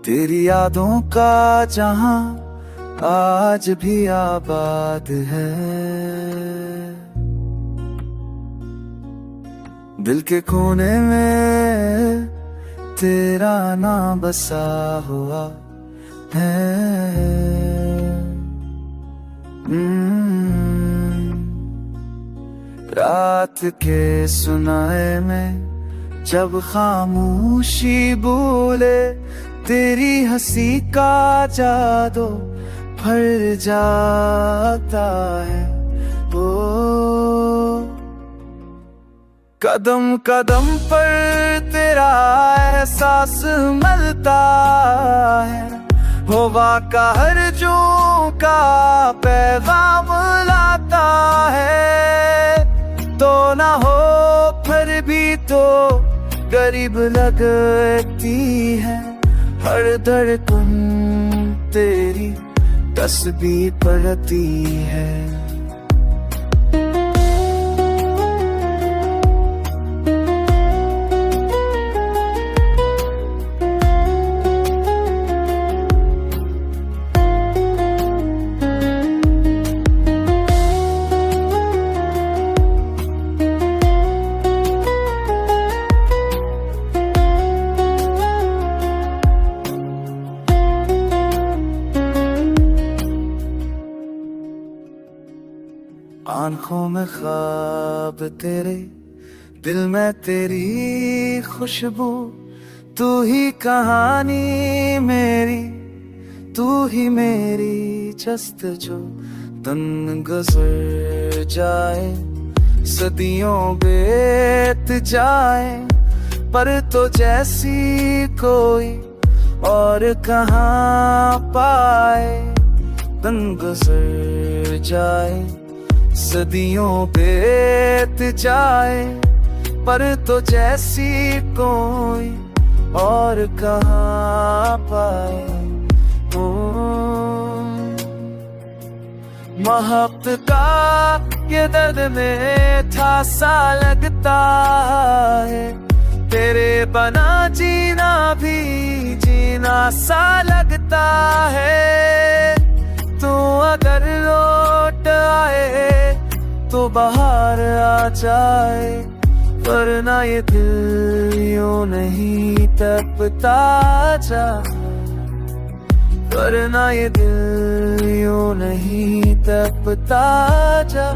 तेरी यादों का जहां आज भी आबाद है, दिल के कोने में तेरा नाम बसा हुआ है। रात के सुनाए में जब खामोशी बोले, तेरी हंसी का जादू भर जाता है। ओ कदम कदम पर तेरा एहसास मिलता है, हवा का हर झोंका पैगाम लाता है। तो ना हो फिर भी तो गरीब लगती है, हर धड़कन तेरी तस्बीह पढ़ती है। आंखों में ख्वाब तेरे, दिल में तेरी खुशबू, तू ही कहानी मेरी, तू ही मेरी जस्तजू। दिन गुजर जाए, सदियों बीत जाए, पर तो जैसी कोई और कहाँ पाए। दिन गुजर जाए, सदियों बीत जाए, पर तो जैसी कोई और कहाँ पाए। ओ मोहब्बत का ये दर्द में था सा लगता है, तेरे बना जीना भी जीना सा लगता है। तू अगर लौट आए तो बाहर आ जाए, वरना ये दिल यूं नहीं तपता जा, वरना ये दिल यूं नहीं तपता जा।